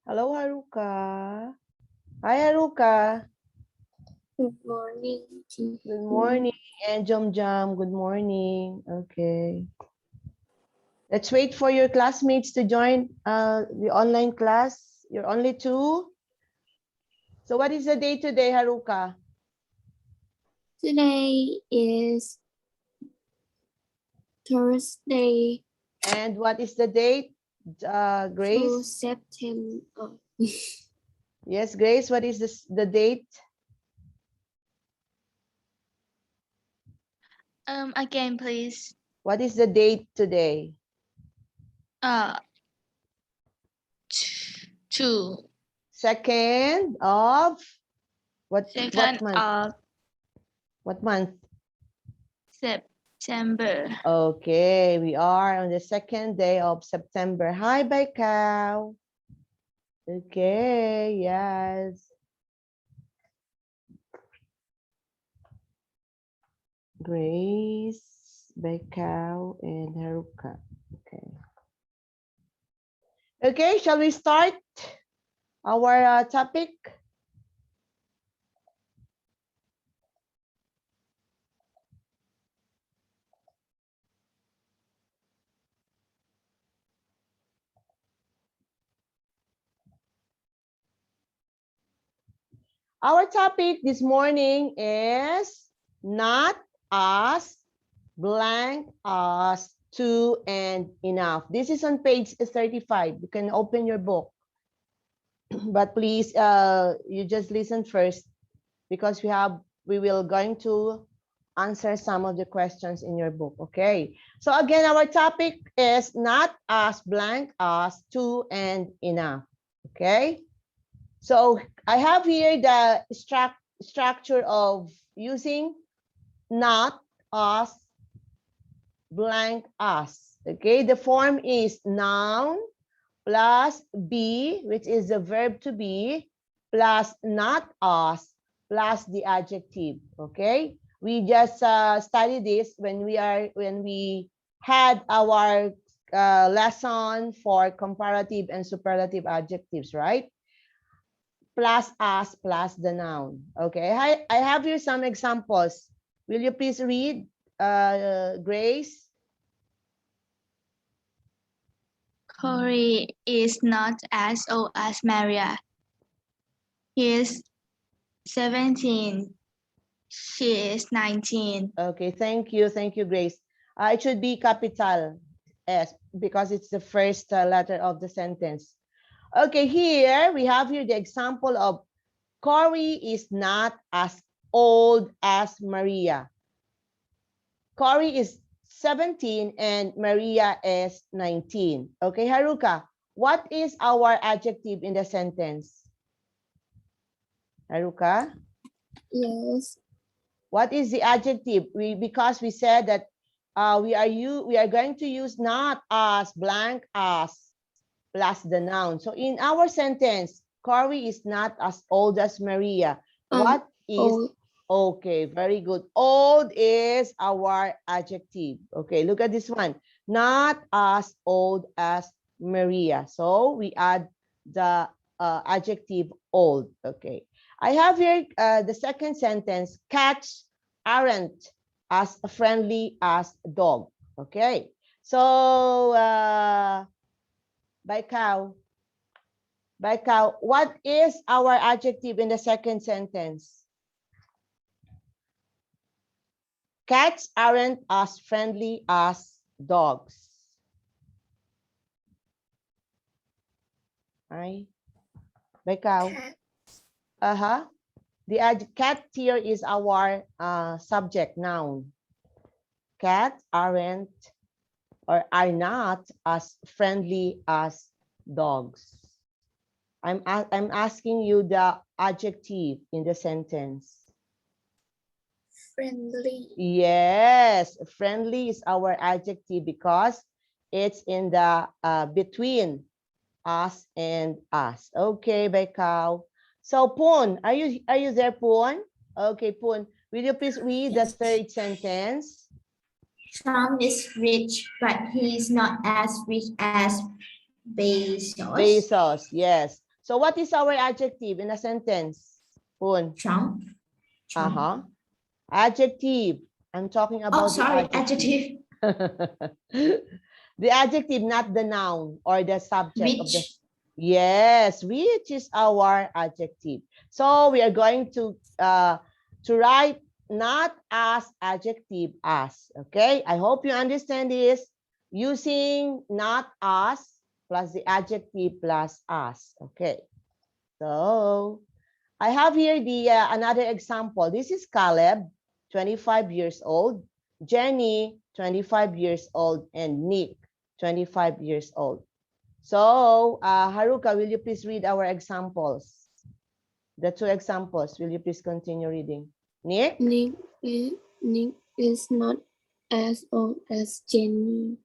Hello, Haruka. Hi, Haruka. Good morning. Good morning. And Jom Jom, good morning. Okay. Let's wait for your classmates to join the online class. You're only two. So what is the day today, Haruka? Today is Thursday, And what is the date, 2 Grace? September. Yes, Grace, what is the date? Again, please. What is the date today? Uh, two. 2nd of what Second month? of What month? September. Okay, we are on the 2nd day of September. Hi, Baikaw. Okay, yes. Grace, Baikaw, and Haruka. Okay. Okay, shall we start our topic? Our topic this morning is not as blank as to and enough. This is on page 35. You can open your book. But please, you just listen first because we will going to answer some of the questions in your book. Okay. So again, our topic is not as blank as to and enough. Okay. So I have here the structure of using not as blank as. Okay. The form is noun plus be, which is the verb to be, plus not as, plus the adjective. Okay, we just studied this when we had our lesson for comparative and superlative adjectives, right? Plus as plus the noun. Okay, I have here some examples. Will you please read, Grace? Corey is not as old as Maria. He is 17. She is 19. Okay, thank you, Grace. It should be capital S because it's the first letter of the sentence. Okay, here we have here the example of Corey is not as old as Maria. Corey is 17 and Maria is 19. Okay, Haruka, what is our adjective in the sentence? Haruka? Yes. What is the adjective? Because we said that we are going to use not as blank as plus the noun. So in our sentence, Corey is not as old as Maria. What is Old. okay? Very good. Old is our adjective. Okay, look at this one. Not as old as Maria. So we add the adjective old. Okay. I have here the second sentence. Cats aren't as friendly as dog. Okay. So Baikaw, what is our adjective in the second sentence? Cats aren't as friendly as dogs. Right? Baikaw. Uh-huh. The cat here is our subject noun. Cats aren't or are not as friendly as dogs. I'm asking you the adjective in the sentence. Friendly. Yes, friendly is our adjective because it's in the between us and us. Okay, Baikaw. So Poon, are you there, Poon? Okay, Poon, will you please read the third sentence? Trump is rich, but he is not as rich as Bezos. Bezos, yes. So what is our adjective in a sentence? Poon. Trump. Uh-huh. Adjective. I'm talking Oh, about sorry, the adjective. adjective. The adjective, not the noun or the subject of the. Rich. Yes, which is our adjective. So we are going to write not as, adjective as. Okay, I hope you understand this. Using not as plus the adjective plus as. Okay, so I have here the another example. This is Caleb, 25 years old, Jenny, 25 years old, and Nick, 25 years old. So, Haruka, will you please read our examples? The two examples. Will you please continue reading? Nick? Nick is not as old as Jenny.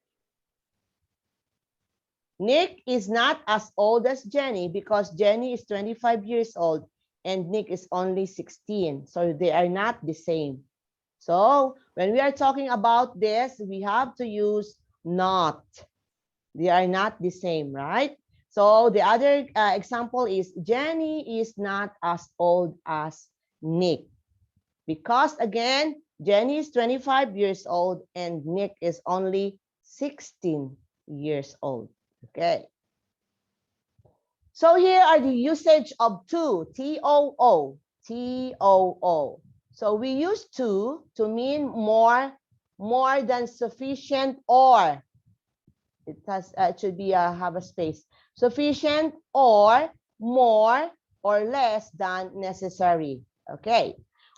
Nick is not as old as Jenny because Jenny is 25 years old and Nick is only 16. So they are not the same. So when we are talking about this, we have to use not. They are not the same, right? So the other example is Jenny is not as old as Nick. Because again, Jenny is 25 years old and Nick is only 16 years old. Okay. So here are the usage of to, T-O-O, T-O-O. So we use to mean more than sufficient, or it has it should be have a space. Sufficient or more or less than necessary. Okay.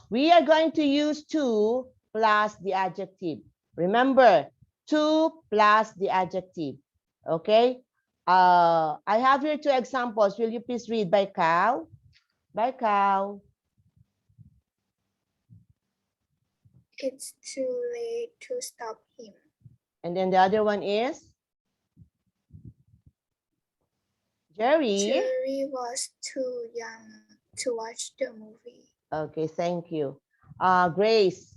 We are going to use to plus the adjective. Remember, to plus the adjective. Okay. I have here two examples. Will you please read by Cow? By Cow. It's too late to stop him. And then the other one is? Jerry. Jerry was too young to watch the movie. Okay, thank you. Grace.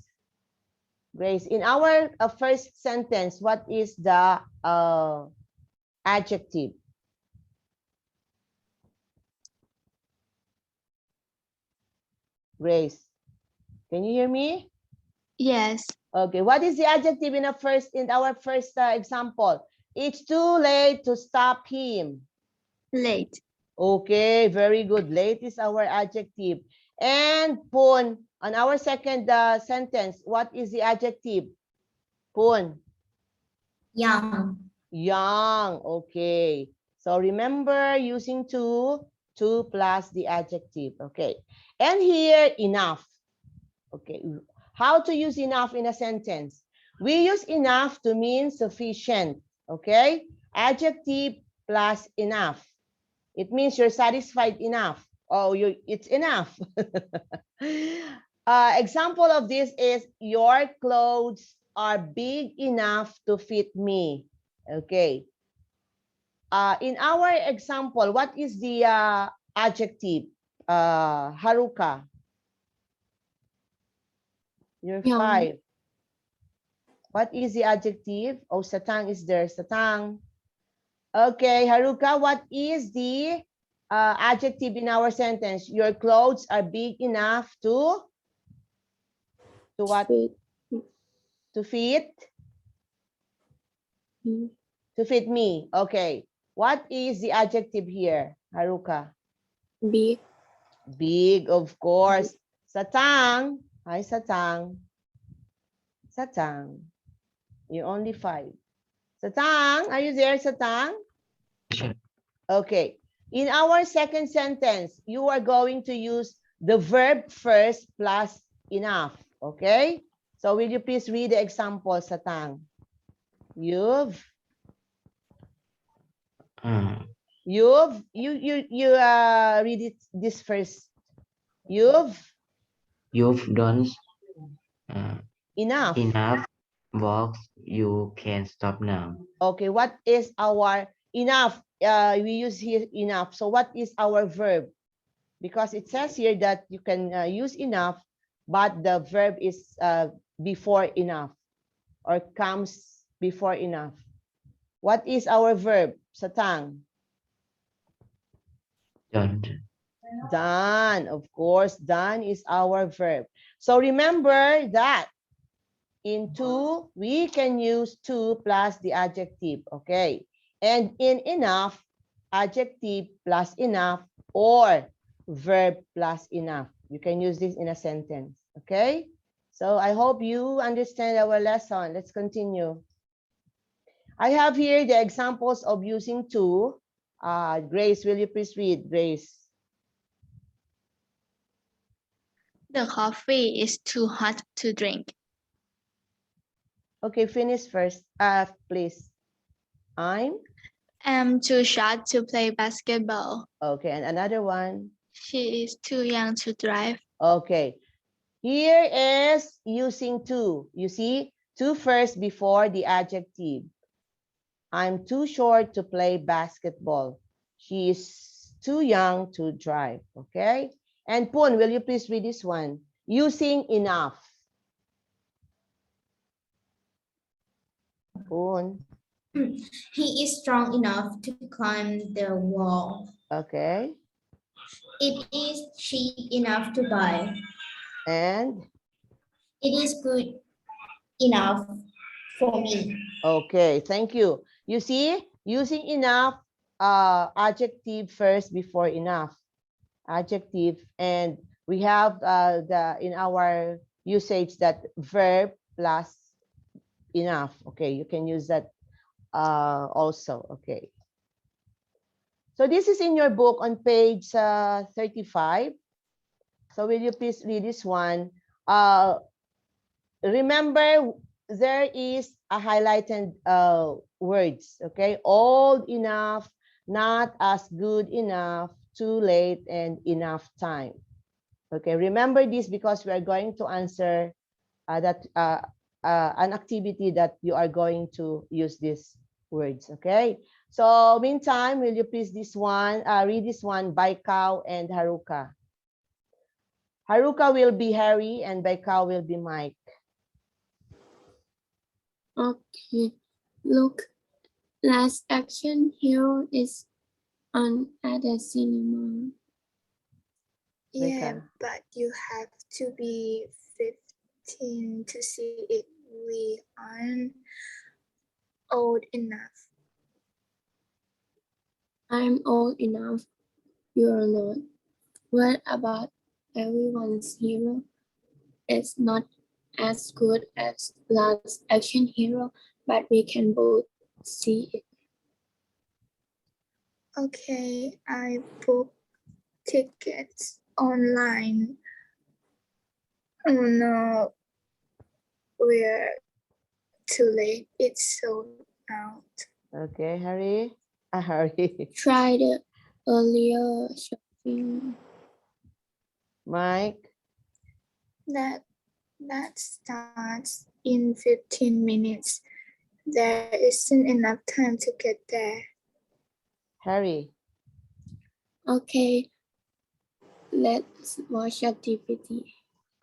Grace, in our first sentence, what is the adjective? Grace, can you hear me? Yes, Okay, what is the adjective in our first example? It's too late to stop him. late. Okay, very good. Late is our adjective. And Poon, on our second sentence, what is the adjective? Poon. Young. Young. Okay. So remember using to plus the adjective. Okay. And here, enough. Okay. How to use enough in a sentence? We use enough to mean sufficient. Okay. Adjective plus enough. It means you're satisfied enough. Oh, it's enough. Example of this is your clothes are big enough to fit me. Okay. In our example, what is the adjective? Haruka. You're Young. 5. What is the adjective? Oh, Satang is there. Satang. Okay, Haruka, what is the adjective in our sentence? Your clothes are big enough to what? Fit. To fit? Mm. To fit me. Okay. What is the adjective here, Haruka? Big. Big, of course. Satang. Hi, Satang. Satang. You're only 5. Satang, are you there, Satang? Sure. Okay. In our second sentence, you are going to use the verb first plus enough. Okay? So will you please read the example, Satang? You read it this first. You've done Enough. enough walks. You can stop now. Okay, what is our enough? We use here enough. So what is our verb? Because it says here that you can use enough, but the verb is before enough or comes before enough. What is our verb, Satang? Don't. Done. Of course, done is our verb. So remember that in to, we can use to plus the adjective. Okay. And in enough, adjective plus enough or verb plus enough. You can use this in a sentence. Okay. So I hope you understand our lesson. Let's continue. I have here the examples of using to. Grace, will you please read, Grace? The coffee is too hot to drink. Okay, finish first, please. I'm Too short to play basketball. okay, and another one. She is too young to drive. Okay, here is using to. You see, to first before the adjective. I'm too short to play basketball. She is too young to drive. Okay, and Poon, will you please read this one? Using enough. Poon. He is strong enough to climb the wall. Okay, It is cheap enough to buy. and It is good enough for me. okay, thank you. You see, using enough, adjective first before enough. Adjective, and we have the in our usage that verb plus enough. Okay, you can use that also. Okay. So this is in your book on page 35. So will you please read this one? Remember, there is a highlighted words, okay? Old enough, not as good enough, too late, and enough time. Okay, remember this because we are going to answer that an activity that you are going to use these words, okay? So meantime, will you please read this one by Cow and Haruka. Haruka will be Harry and by Cow will be Mike. Okay. Look, last action hero is on at the cinema. Yeah, Becca. but you have to be 15 to see it. We aren't old enough. I'm old enough. You're not. What about everyone's hero? It's not as good as last action hero, but we can both see it. Okay, I booked tickets online. Oh no, we're too late. It's sold out. Okay, Harry. Harry. Try the earlier shopping. Mike. That starts in 15 minutes. There isn't enough time to get there. Harry. Okay, let's watch a DVD.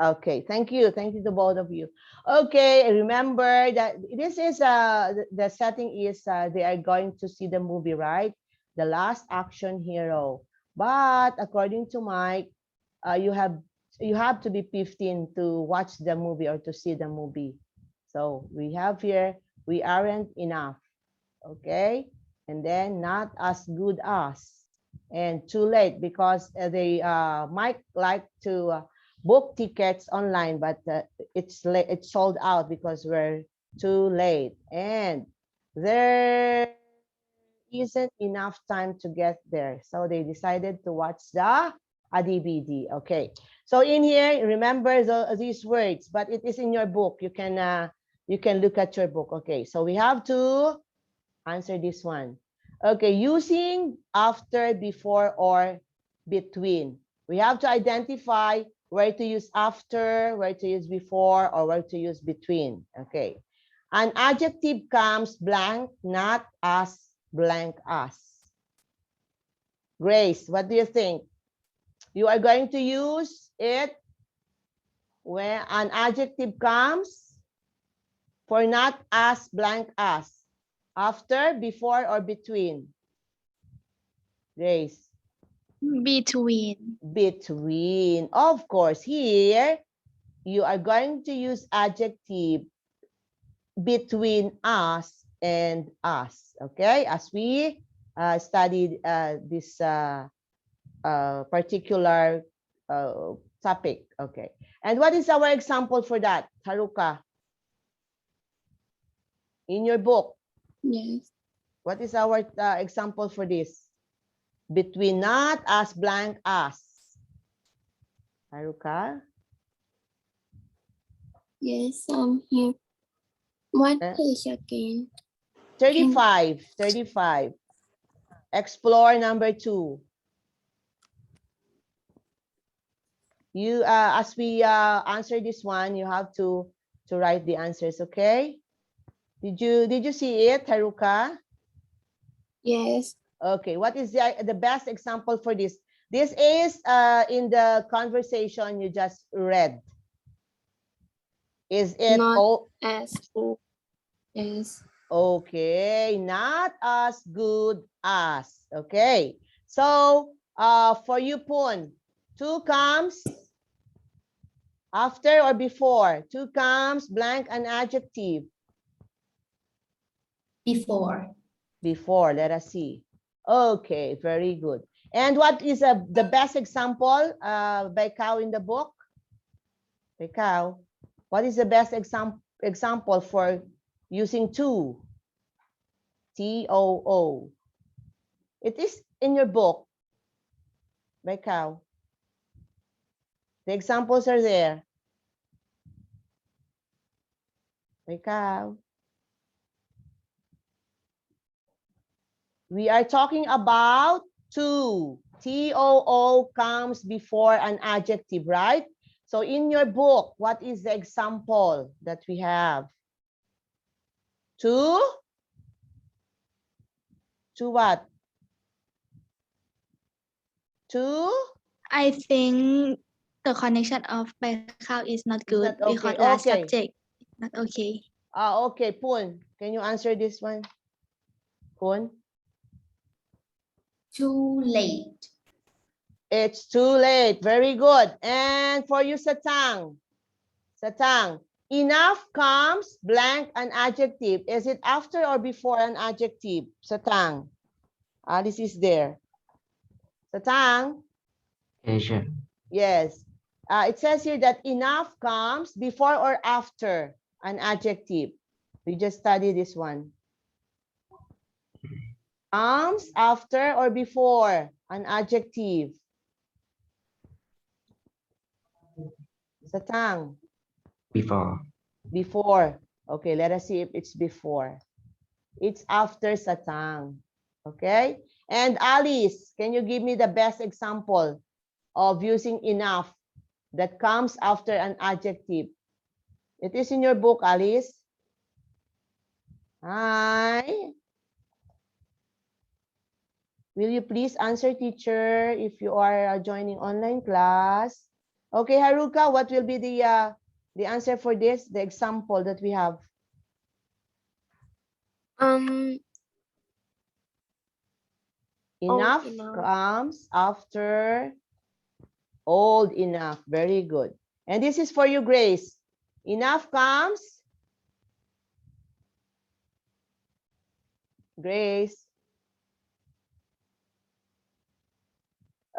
Okay, thank you. Thank you to both of you. Okay, remember that this is the setting is they are going to see the movie, right? The Last Action Hero. But according to Mike, you have to be 15 to watch the movie or to see the movie. So we have here, we aren't enough. Okay, and then not as good as, and too late because they might like to book tickets online, but it's sold out because we're too late, and there isn't enough time to get there, so they decided to watch the a DVD. Okay, so in here, remember these words, but it is in your book. You can look at your book. Okay, so we have to answer this one. Okay, using after, before, or between. We have to identify where to use after, where to use before, or where to use between. Okay. An adjective comes blank, not as blank as. Grace, what do you think? You are going to use it when an adjective comes for not as blank as. After, before, or between? Grace. Between. Between. Of course, here you are going to use adjective between us and us. Okay, as we studied this particular topic. Okay, and what is our example for that, Haruka? In your book, Yes. what is our example for this? Between not us, blank us. Haruka? Yes, I'm here. What Eh? page again? 35. 35. Explore number 2. You as we answer this one, you have to write the answers, okay? Did you see it, Haruka? Yes. Okay, what is the best example for this? This is in the conversation you just read. Is it Not all as good as. okay? Not as good as. Okay. So for you, Poon, 2 comes after or before? 2 comes blank an adjective. Before. Before, let us see. Okay, very good. And what is the best example by Cow in the book? By Cow, what is the best example for using to? T-O-O. It is in your book by Cow. The examples are there. By Cow. We are talking about to. T-O-O comes before an adjective, right? So in your book, what is the example that we have? To what? To? I think the connection of by cow is not Is good not okay. because last Okay. subject not okay. Okay, Poon, can you answer this one? Poon? Too late. It's too late. Very good. And for you, Satang. Satang, enough comes blank an adjective. Is it after or before an adjective? Satang. This is there. Satang. Teacher. Yes. It says here that enough comes before or after an adjective. We just studied this one. Comes after or before an adjective. Satang. Before. Before. Okay, let us see if it's before. It's after Satang. Okay. And Alice, can you give me the best example of using enough that comes after an adjective? It is in your book, Alice. Hi. Will you please answer, teacher, if you are joining online class? Okay, Haruka, what will be the answer for this, the example that we have? Enough enough. comes after old enough. Very good. And this is for you, Grace. Enough comes. Grace.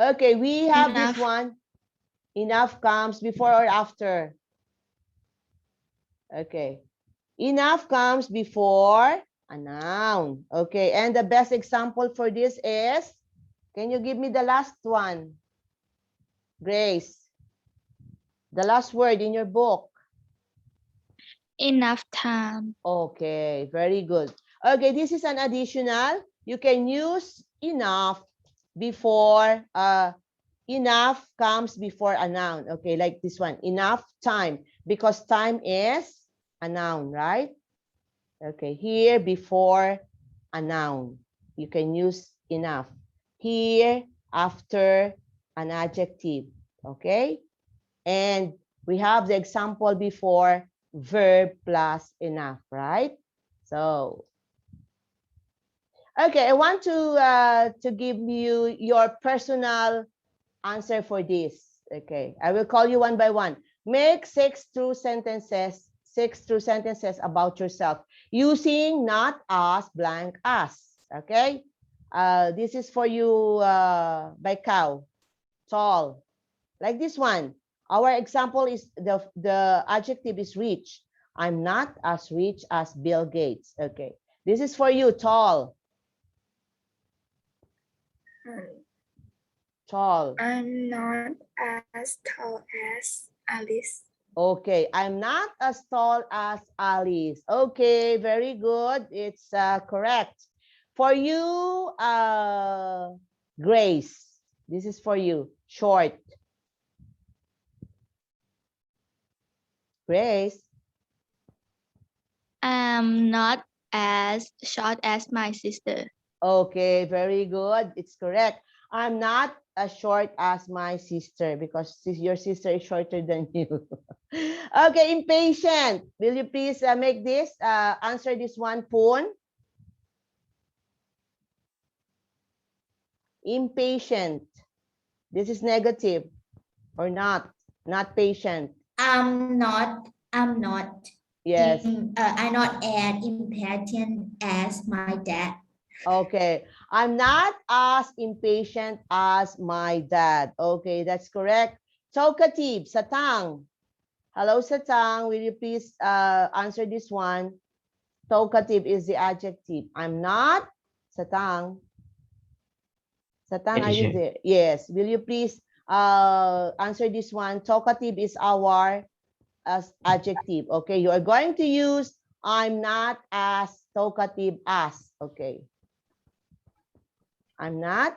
Okay, we have Enough. this one. Enough comes before or after? Okay. Enough comes before a noun. Okay, and the best example for this is, can you give me the last one? Grace. The last word in your book. Enough time. Okay, very good. Okay, this is an additional. You can use enough before, enough comes before a noun. Okay, like this one, enough time, because time is a noun, right? Okay, here before a noun, you can use enough. Here after an adjective, okay? And we have the example before verb plus enough, right? So, Okay, I want to give you your personal answer for this. Okay, I will call you one by one. Make 6 true sentences about yourself using not as blank as. Okay, this is for you by cow, tall, like this one. Our example is the adjective is rich. I'm not as rich as Bill Gates. Okay, this is for you, tall. Tall. I'm not as tall as Alice. Okay, I'm not as tall as Alice. Okay, very good. It's correct. For you, Grace, this is for you, short. Grace, I'm not as short as my sister. okay, very good. It's correct. I'm not as short as my sister because your sister is shorter than you. Okay, impatient. Will you please make this, answer this one, Poon? Impatient. This is negative or not? Not patient. I'm not Yes. I'm not as impatient as my dad. Okay. I'm not as impatient as my dad. Okay, that's correct. Talkative, Satang. Hello, Satang. Will you please answer this one? Talkative is the adjective. I'm not. Satang. Satang, are you Teacher. there? Yes. Will you please answer this one? Talkative is our as adjective. Okay, you are going to use I'm not as talkative as. Okay. I'm not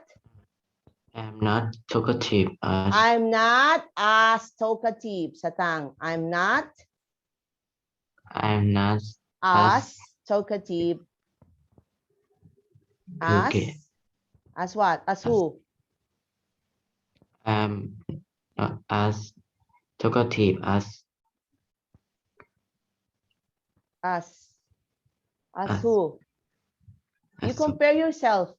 talkative as. I'm not as talkative. Satang. I'm not I'm not as talkative okay. as what? As who? I'm not as talkative as As as who? You as compare yourself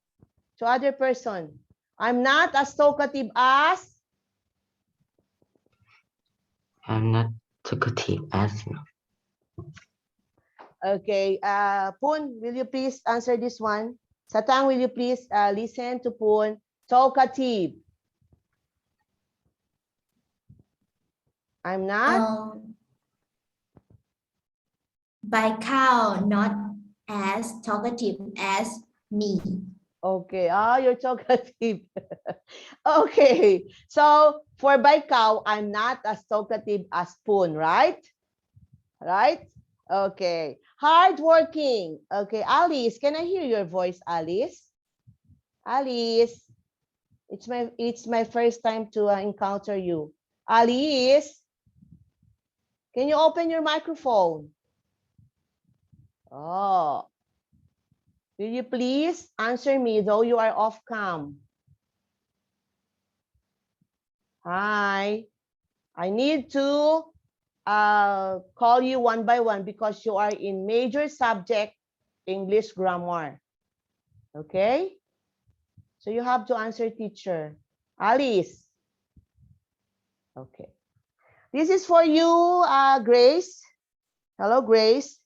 to other person. I'm not as talkative as. I'm not talkative as. Okay, Poon, will you please answer this one? Satang, will you please listen to Poon? Talkative. I'm not. By cow, not as talkative as me. Okay, you're talkative. Okay, so for by cow, I'm not as talkative as Poon, right? Right? Okay, hardworking. Okay, Alice, can I hear your voice, Alice? Alice, it's my first time to encounter you. Alice, can you open your microphone? Oh, will you please answer me though you are off cam? Hi, I need to call you one by one because you are in major subject English grammar. Okay? So you have to answer teacher. Alice. Okay. This is for you, Grace. Hello, Grace.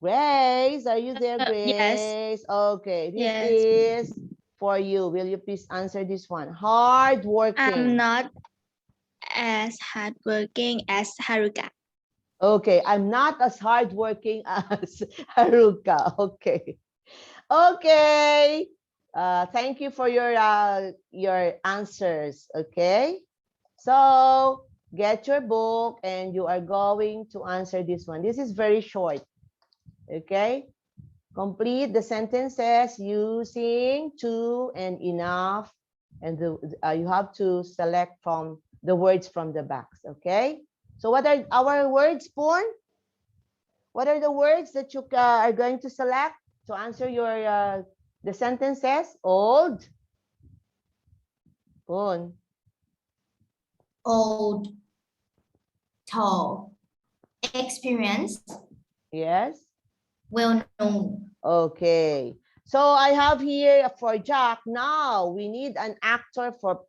Grace, are you there, Grace? Yes. Okay, this Yes. is for you. Will you please answer this one? Hardworking. I'm not as hardworking as Haruka. Okay, I'm not as hardworking as Haruka. Okay. Okay. Thank you for your answers. Okay. So get your book and you are going to answer this one. This is very short. Okay. Complete the sentences using to and enough, and you have to select from the words from the box. Okay. So what are our words, Poon? What are the words that you are going to select to answer your the sentences? Old. Poon. Old, tall, experienced, Yes. well known. Okay. So I have here for Jack. Now we need an actor for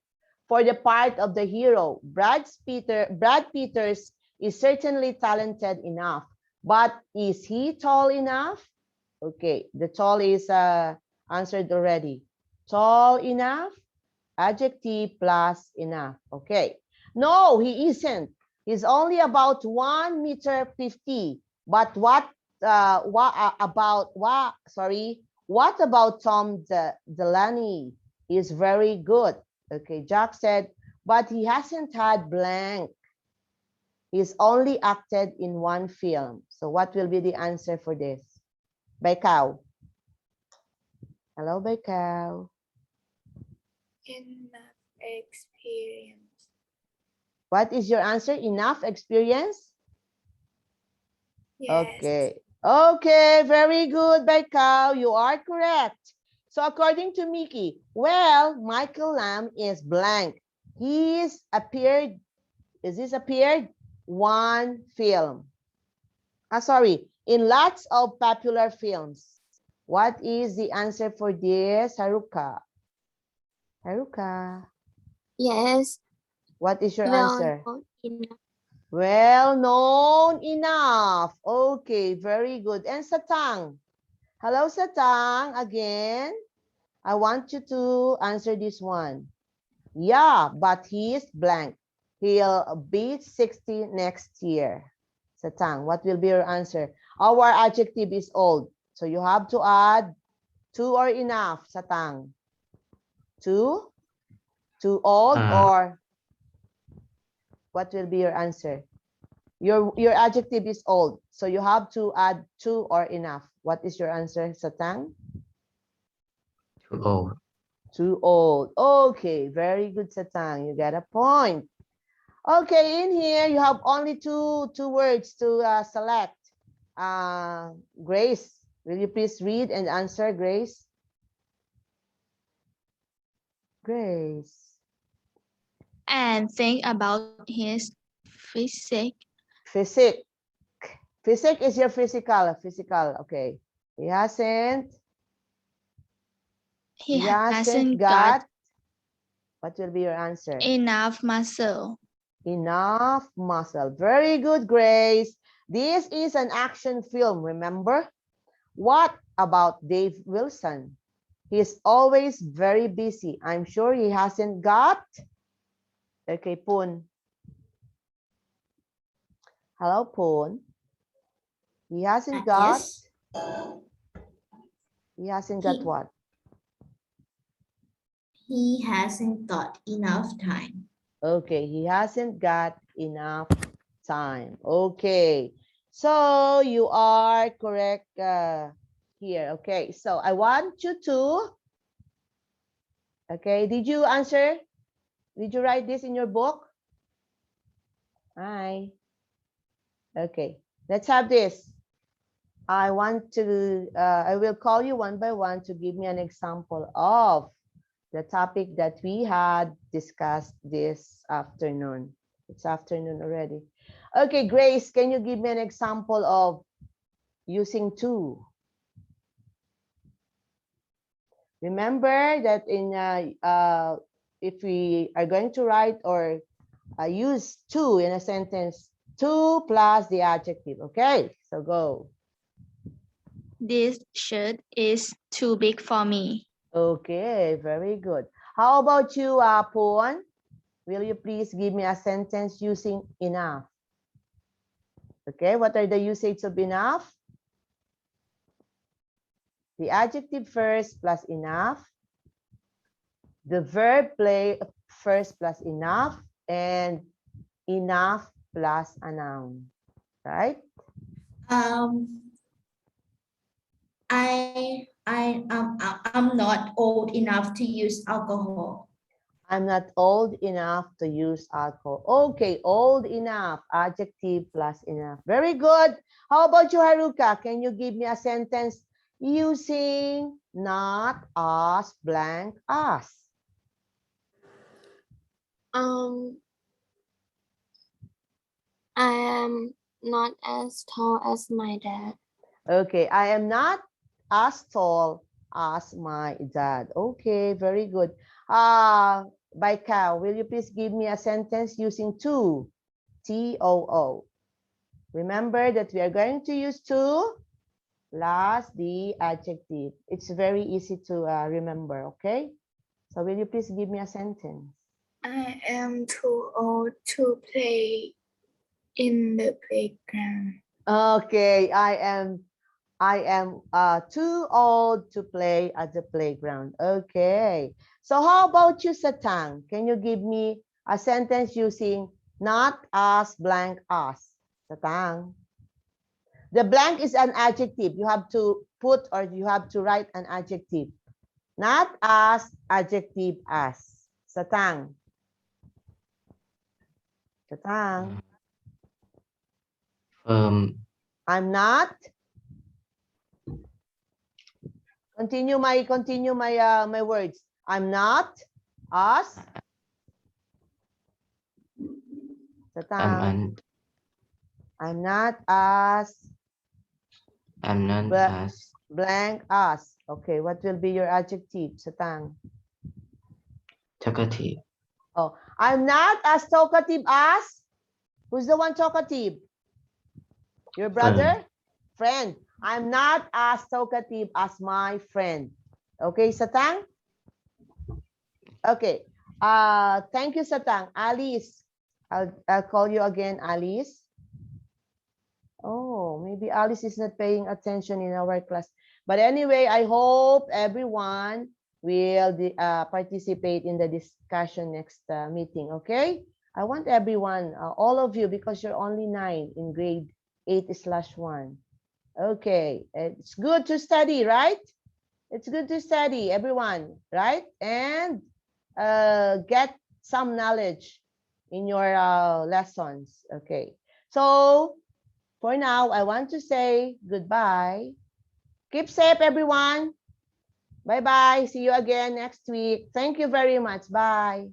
the part of the hero. Brad Peters is certainly talented enough, but is he tall enough? Okay, the tall is answered already. Tall enough, adjective plus enough. Okay. No, he isn't. He's only about 1 meter 50. But what about Tom Delaney? He's very good. Okay, Jack said, but he hasn't had blank. He's only acted in 1 film. So what will be the answer for this? Baikaw. Hello, Baikaw. Enough experience. What is your answer? Enough experience? Yes. Okay. Okay, very good, Baikaw. You are correct. So according to Mickey, well, Michael Lamb is blank. He's appeared 1 film. Sorry, in lots of popular films. What is the answer for this, Haruka? Haruka, Yes. what is your Well answer? known enough. Well known enough. Okay, very good. And Satang. Hello, Satang, again. I want you to answer this one. Yeah, but he's blank. He'll be 60 next year. Satang, what will be your answer? Our adjective is old. So you have to add too or enough, Satang. Too old, or what will be your answer? Your adjective is old. So you have to add too or enough. What is your answer, Satang? Too old. Too old. Okay, very good, Satang. You got a point. Okay, in here you have only two words to select. Grace, will you please read and answer, Grace? Grace. And think about his physique. Physique. Physique is your physical. Okay. He hasn't got. What will be your answer? Enough muscle. Enough muscle. Very good, Grace. This is an action film, remember? What about Dave Wilson? He's always very busy. I'm sure he hasn't got. Okay, Poon. Hello, Poon. He hasn't got. Yes. He hasn't got He- what? He hasn't got enough time. Okay, he hasn't got enough time. Okay, so you are correct here. Okay, so I want you to. Okay, did you answer? Did you write this in your book? Hi. Okay, let's have this. I will call you one by one to give me an example of the topic that we had discussed this afternoon. It's afternoon already. Okay, Grace, can you give me an example of using to? Remember that if we are going to write or use to in a sentence, to plus the adjective. Okay, so go. This shirt is too big for me. Okay, very good. How about you, Poon? Will you please give me a sentence using enough? Okay, what are the usage of enough? The adjective first plus enough. The verb play first plus enough, and enough plus a noun, right? I'm not old enough to use alcohol. I'm not old enough to use alcohol. Okay, old enough, adjective plus enough. Very good. How about you, Haruka? Can you give me a sentence using not, as, blank, as? I am not as tall as my dad. Okay, I am not as tall as my dad. Okay, very good. By Cal, will you please give me a sentence using to? T-O-O. Remember that we are going to use to plus the adjective. It's very easy to remember, okay? So will you please give me a sentence? I am too old to play in the playground. Okay, I am too old to play at the playground. Okay. So how about you, Satang? Can you give me a sentence using not as blank as? Satang. The blank is an adjective. You have to put or you have to write an adjective. Not as, adjective as. Satang. Satang. I'm not. Continue my words. I'm not as. Satang. I'm not as. I'm not Bla- as blank as. Okay, what will be your adjective, Satang? talkative. Oh, I'm not as talkative as. Who's the one talkative? Your brother? Friend. I'm not as talkative as my friend. Okay, Satang? Okay. Thank you, Satang. Alice. I'll call you again, Alice. Oh, maybe Alice is not paying attention in our class. But anyway, I hope everyone will participate in the discussion next meeting, okay? I want everyone, all of you, because you're only 9 in grade 8/1. Okay, it's good to study, right? It's good to study, everyone, right? And get some knowledge in your lessons, okay? So for now, I want to say goodbye. Keep safe, everyone. Bye-bye. See you again next week. Thank you very much. Bye.